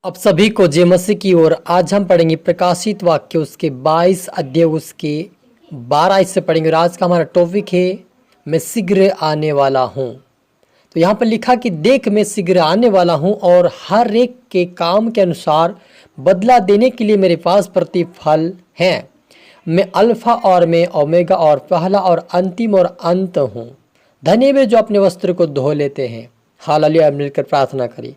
अब सभी को जय मसीह की ओर। आज हम पढ़ेंगे प्रकाशित वाक्य उसके 22 अध्याय उसके 12 से पढ़ेंगे। और आज का हमारा टॉपिक है मैं शीघ्र आने वाला हूँ। तो यहाँ पर लिखा कि देख मैं शीघ्र आने वाला हूँ और हर एक के काम के अनुसार बदला देने के लिए मेरे पास प्रतिफल है। मैं अल्फा और मैं ओमेगा और पहला और अंतिम और अंत हूँ। धन्य वे जो अपने वस्त्र को धो लेते हैं। हालेलुया। मिलकर प्रार्थना करिए।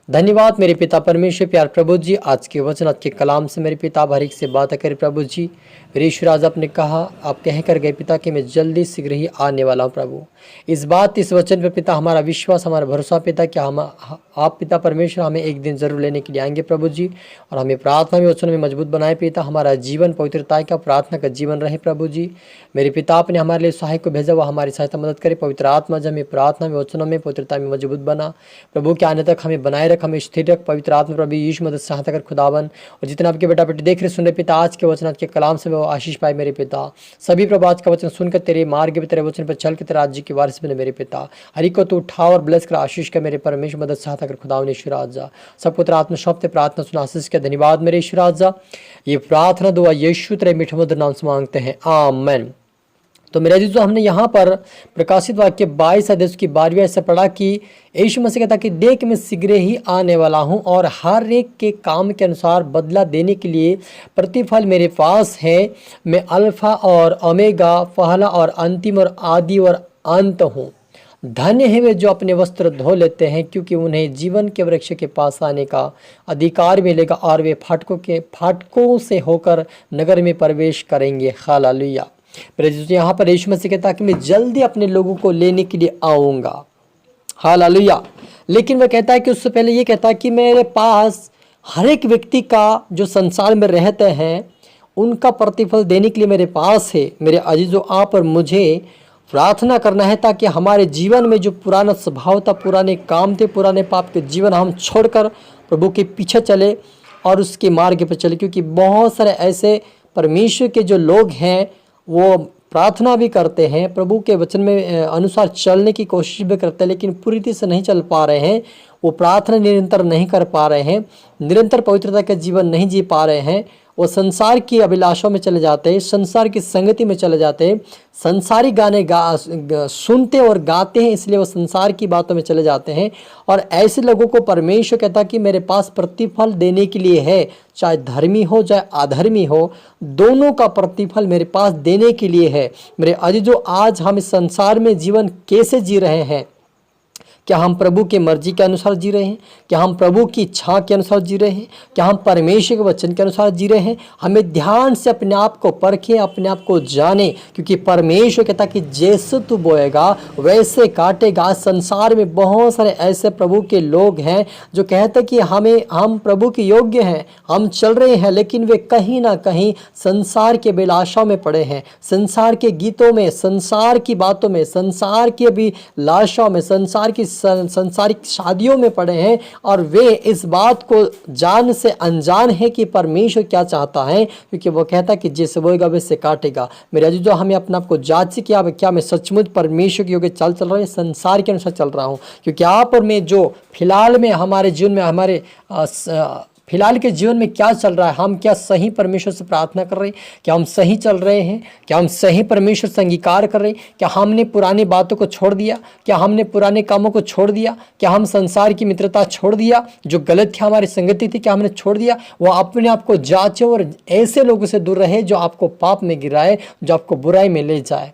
धन्यवाद मेरे पिता परमेश्वर प्यार प्रभु जी, आज के वचन आज के कलाम से मेरे पिता भरीक से बात करें प्रभु जी। मेरे ईश्वर आज आपने कहा, आप कह कर गए पिता कि मैं जल्दी शीघ्र ही आने वाला हूँ। प्रभु इस वचन पर पिता हमारा विश्वास हमारा भरोसा पिता कि हम आप पिता परमेश्वर हमें एक दिन जरूर लेने के लिए आएंगे प्रभु जी। और हमें प्रार्थना में वचन में मजबूत बनाए पिता। हमारा जीवन पवित्रता का प्रार्थना का जीवन रहे प्रभु जी। मेरे पिता आपने हमारे लिए सहायक को भेजा, वह हमारी सहायता मदद करे। पवित्र आत्मा जब हमें प्रार्थना में वचनों में पवित्रता में मजबूत बना प्रभु के आने तक हमें बनाए रख, हमें स्थिर रख। पवित्र आत्मा प्रभु यीशु मदद सहायता कर खुदावन। और जितना आपके बेटा बेटी देख रहे सुन रहे पिता, आज के वचन आज के कलाम से वो आशीष पाए मेरे पिता। सभी प्रभु आज का वचन सुनकर तेरे मार्ग पे तेरे वचन पर चल के तेरे राज्य के वारिस बने मेरे पिता। हरि को तू उठा और ब्लेस कर आशीष कर मेरे परमेश्वर मदद सहायता कर खुदावन ईश्वर आजा। सब पुत्र आत्मा शब्द प्रार्थना सुना आशीष के धन्यवाद मेरे ईश्वर आजा। ये प्रार्थना दुआ यीशु तेरे मीठे मधुर नाम से मांगते हैं, आमीन। तो मेरे अजीजों, हमने यहाँ पर प्रकाशित वाक्य 22 अध्याय की 12वीं आयत से पढ़ा कि यीशु मसीह कहता कि देख मैं शीघ्र ही आने वाला हूँ और हर एक के काम के अनुसार बदला देने के लिए प्रतिफल मेरे पास है। मैं अल्फा और ओमेगा, पहला और अंतिम और आदि और अंत हूँ। धन्य है वे जो अपने वस्त्र धो लेते हैं, क्योंकि उन्हें जीवन के वृक्ष के पास आने का अधिकार मिलेगा और वे फाटकों से होकर नगर में प्रवेश करेंगे। हालेलुया। यहाँ पर यीशु मसीह कहता कि मैं जल्दी अपने लोगों को लेने के लिए आऊँगा। हालेलुया। लेकिन वह कहता है कि उससे पहले ये कहता है कि मेरे पास हर एक व्यक्ति का जो संसार में रहते हैं उनका प्रतिफल देने के लिए मेरे पास है। मेरे अजीजों, आप और मुझे प्रार्थना करना है ताकि हमारे जीवन में जो पुराना स्वभाव था, पुराने काम थे, पुराने पाप के जीवन हम छोड़कर प्रभु के पीछे चले और उसके मार्ग पर चले। क्योंकि बहुत सारे ऐसे परमेश्वर के जो लोग हैं वो प्रार्थना भी करते हैं, प्रभु के वचन में अनुसार चलने की कोशिश भी करते हैं, लेकिन पूरी तरह से नहीं चल पा रहे हैं। वो प्रार्थना निरंतर नहीं कर पा रहे हैं, निरंतर पवित्रता का जीवन नहीं जी पा रहे हैं। वो संसार की अभिलाषाओं में चले जाते हैं, संसार की संगति में चले जाते हैं, संसारी गाने सुनते और गाते हैं, इसलिए वो संसार की बातों में चले जाते हैं। और ऐसे लोगों को परमेश्वर कहता कि मेरे पास प्रतिफल देने के लिए है, चाहे धर्मी हो चाहे अधर्मी हो, दोनों का प्रतिफल मेरे पास देने के लिए है। मेरे अजीजों, आज हम इस संसार में जीवन कैसे जी रहे हैं? क्या हम प्रभु की मर्जी के अनुसार जी रहे हैं? क्या हम प्रभु की इच्छा के अनुसार जी रहे हैं? क्या हम परमेश्वर के वचन के अनुसार जी रहे हैं? हमें ध्यान से अपने आप को परखें, अपने आप को जाने, क्योंकि परमेश्वर कहता कि जैसे तू बोएगा वैसे काटेगा। संसार में बहुत सारे ऐसे प्रभु के लोग हैं जो कहते कि हम प्रभु के योग्य हैं, हम चल रहे हैं, लेकिन वे कहीं ना कहीं संसार के अभिलाषाओं में पड़े हैं, संसार के गीतों में, संसार की बातों में, संसार की अभिलाषाओं में, संसारिक शादियों में पड़े हैं। और वे इस बात को जान से अनजान है कि परमेश्वर क्या चाहता है, क्योंकि वो कहता है कि जैसे बोएगा वैसे काटेगा। मेरे अजीजों, हमें अपने आप को जांच किया क्या मैं सचमुच परमेश्वर के योग्य चल रहा हूँ, संसार के अनुसार चल रहा हूँ? क्योंकि आप और मैं जो फिलहाल में हमारे जीवन में हमारे फिलहाल के जीवन में क्या चल रहा है, हम क्या सही परमेश्वर से प्रार्थना कर रहे हैं? क्या हम सही चल रहे हैं? क्या हम सही परमेश्वर से अंगीकार कर रहे हैं? क्या हमने पुरानी बातों को छोड़ दिया? क्या हमने पुराने कामों को छोड़ दिया? क्या हम संसार की मित्रता छोड़ दिया? जो गलत थी हमारी संगति थी, क्या हमने छोड़ दिया? वो अपने आप को जांचे और ऐसे लोगों से दूर रहे जो आपको पाप में गिराए, जो आपको बुराई में ले जाए।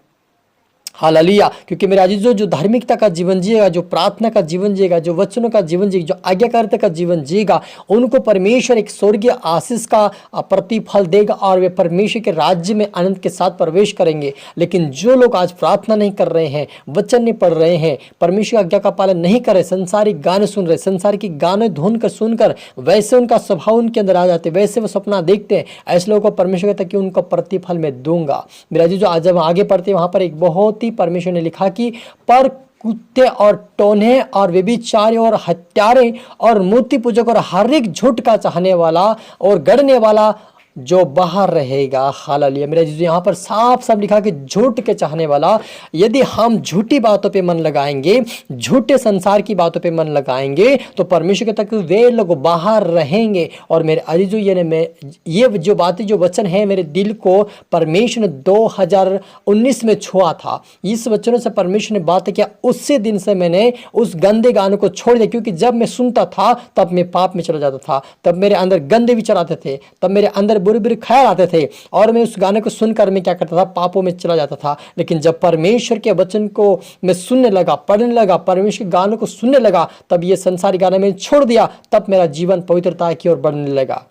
हालेलुया। क्योंकि मेरे अजीजों, जो धार्मिकता का जीवन जिएगा, जो प्रार्थना का जीवन जिएगा, जो वचनों का जीवन जिएगा, जो आज्ञाकारिता का जीवन जिएगा, उनको परमेश्वर एक स्वर्गीय आशीष का प्रतिफल देगा और वे परमेश्वर के राज्य में आनंद के साथ प्रवेश करेंगे। लेकिन जो लोग आज प्रार्थना नहीं कर रहे हैं, वचन नहीं पढ़ रहे हैं, परमेश्वर की आज्ञा का पालन नहीं कर रहे, संसारिक गाने सुन रहे, संसार की गाने धुन कर सुनकर वैसे उनका स्वभाव उनके अंदर आ जाते, वैसे वो सपना देखते हैं, ऐसे लोगों को परमेश्वर कहता है कि उनका प्रतिफल मैं दूंगा। मेरा अजीजों, आज जब आगे पढ़ते हैं वहां पर एक बहुत परमेश्वर ने लिखा कि पर कुत्ते और टोन्हे और व्यभिचारी और हत्यारे और मूर्ति पूजक और हर एक झूठ का चाहने वाला और गढ़ने वाला जो बाहर रहेगा। हालेलुया। मेरे जीजू यहाँ पर साफ साफ लिखा कि झूठ के चाहने वाला, यदि हम झूठी बातों पे मन लगाएंगे, झूठे संसार की बातों पे मन लगाएंगे, तो परमेश्वर के तक वे लोग बाहर रहेंगे। और मेरे अजीजों ये जो बातें, जो वचन है, मेरे दिल को परमेश्वर ने 2019 में छुआ था। इस वचनों से परमेश्वर ने बात किया, उससे दिन से मैंने उस गंदे गानों को छोड़ दिया। क्योंकि जब मैं सुनता था तब मैं पाप में चला जाता था, तब मेरे अंदर गंदे विचार आते थे, तब मेरे अंदर बुरे बुरे ख्याल आते थे, और मैं उस गाने को सुनकर मैं क्या करता था, पापों में चला जाता था। लेकिन जब परमेश्वर के वचन को मैं सुनने लगा, पढ़ने लगा, परमेश्वर के गानों को सुनने लगा, तब ये संसारी गाने में छोड़ दिया, तब मेरा जीवन पवित्रता की ओर बढ़ने लगा।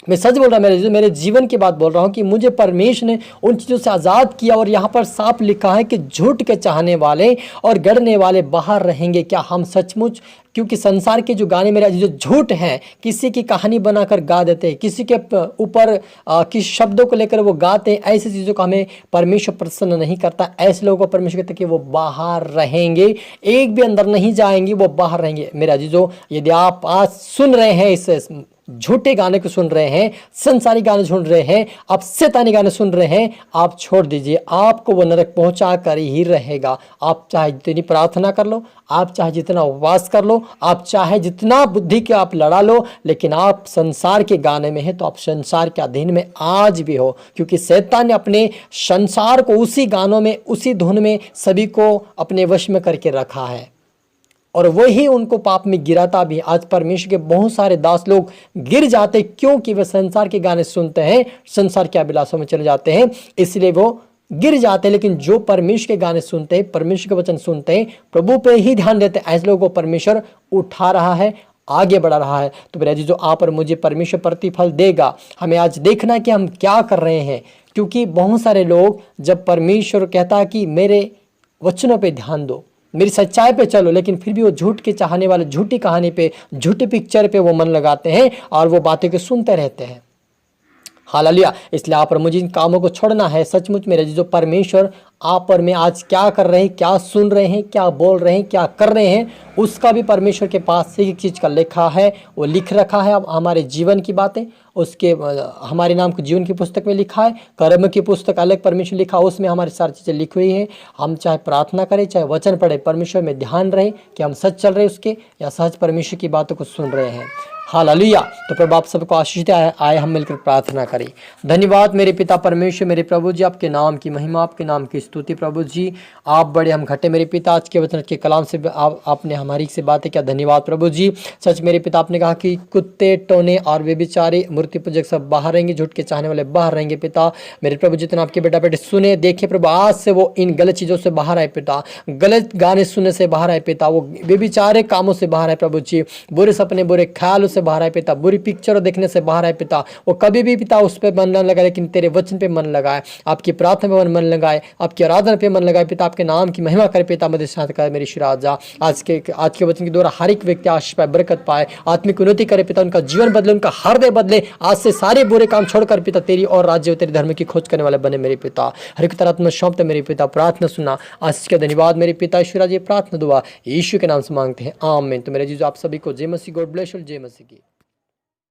मैं सच बोल रहा हूँ, मेरे जीवन की बात बोल रहा हूँ कि मुझे परमेश्वर ने उन चीज़ों से आज़ाद किया। और यहाँ पर साफ लिखा है कि झूठ के चाहने वाले और गढ़ने वाले बाहर रहेंगे। क्या हम सचमुच, क्योंकि संसार के जो गाने मेरे जो झूठ हैं, किसी की कहानी बनाकर गा देते हैं, किसी के ऊपर किस शब्दों को लेकर वो गाते हैं, ऐसी चीज़ों को हमें परमेश्वर प्रसन्न नहीं करता। ऐसे लोगों को परमेश्वर कहते हैं कि वो बाहर रहेंगे, एक भी अंदर नहीं जाएंगे, वो बाहर रहेंगे। मेरे अजीजों, यदि आप आज सुन रहे हैं, इस झूठे गाने को सुन रहे हैं, संसारी गाने सुन रहे हैं, आप शैतानी गाने सुन रहे हैं, आप छोड़ दीजिए, आपको वो नरक पहुंचा कर ही रहेगा। आप चाहे जितनी प्रार्थना कर लो, आप चाहे जितना उपवास कर लो, आप चाहे जितना बुद्धि के आप लड़ा लो, लेकिन आप संसार के गाने में हैं तो आप संसार के अधीन में आज भी हो। क्योंकि शैतान ने अपने संसार को उसी गानों में, उसी धुन में सभी को अपने वश में करके रखा है, और वही उनको पाप में गिराता भी। आज परमेश्वर के बहुत सारे दास लोग गिर जाते क्योंकि वे संसार के गाने सुनते हैं, संसार के अभिलाषों में चले जाते हैं, इसलिए वो गिर जाते हैं। लेकिन जो परमेश्वर के गाने सुनते हैं, परमेश्वर के वचन सुनते हैं, प्रभु पे ही ध्यान देते हैं, ऐसे लोगों को परमेश्वर उठा रहा है, आगे बढ़ा रहा है। तो मेरे जो आप और मुझे परमेश्वर प्रतिफल देगा। हमें आज देखना है कि हम क्या कर रहे हैं। क्योंकि बहुत सारे लोग, जब परमेश्वर कहता है कि मेरे वचनों पे ध्यान दो, मेरी सच्चाई पे चलो, लेकिन फिर भी वो झूठ के चाहने वाले, झूठी कहानी पे, झूठी पिक्चर पे वो मन लगाते हैं और वो बातें को सुनते रहते हैं। हालेलुया। इसलिए आप और मुझे इन कामों को छोड़ना है। सचमुच मेरे जो परमेश्वर आप और मैं आज क्या कर रहे हैं, क्या सुन रहे हैं, क्या बोल रहे हैं, क्या कर रहे हैं, उसका भी परमेश्वर के पास एक चीज़ का लिखा है, वो लिख रखा है। अब हमारे जीवन की बातें उसके हमारे नाम को जीवन की पुस्तक में लिखा है, कर्म की पुस्तक अलग परमेश्वर लिखा, उसमें हमारी सारी चीज़ें लिखी हुई हैं। हम चाहे प्रार्थना करें, चाहे वचन पढ़े, परमेश्वर में ध्यान रहे कि हम सच चल रहे उसके, या सहज परमेश्वर की बातों को सुन रहे हैं। हालेलुया। तो प्रभु आप सबको आशीष आए हम मिलकर प्रार्थना करें। धन्यवाद मेरे पिता परमेश्वर, मेरे प्रभु जी, आपके नाम की महिमा, आपके नाम की स्तुति। प्रभु जी आप बड़े हम घटे मेरे पिता, आज के वचन के कलाम से आपने हमारी से बातें किया। धन्यवाद प्रभु जी। सच मेरे पिता आपने कहा कि कुत्ते, टोने और व्यभिचारी, मूर्ति पूजक सब बाहर रहेंगे, झूठ के चाहने वाले बाहर रहेंगे। पिता मेरे प्रभु जितना आपके बेटा बेटे सुने देखे प्रभु, आज से वो इन गलत चीज़ों से बाहर आए पिता, गलत गाने सुनने से बाहर आए पिता, वो व्यभिचारे कामों से बाहर आए प्रभु जी, बुरे सपने बुरे ख्यालों से बाहर आए पिता, बुरी पिक्चर देखने से बाहर आए पिता। वो कभी भी पिता उस पर मन न लगाए, लेकिन तेरे वचन पे मन लगाए, आपकी प्रार्थना पे मन लगाए, आपकी आराधना पे मन लगाए पिता, आपके नाम की महिमा करे पिता। मदद साथ कर मेरी राजा, आज के वचन के द्वारा हर एक व्यक्ति आशीष पाए, बरकत पाए, आत्मिक उन्नति करे पिता, उनका जीवन बदले, उनका हृदय बदले। आज से सारे बुरे काम छोड़कर पिता तेरी और राज्य तेरे धर्म की खोज करने वाले बने मेरे पिता। हर एक तरह सौंपते मेरे पिता, प्रार्थना सुना आज के धन्यवाद मेरे पिता। ईश्वर जी प्रार्थना दुआ यीशु के नाम से मांगते हैं, आमीन। तो मेरे जीजू आप सभी को जय मसीह, गॉड ब्लेस यू, जय मसीह की।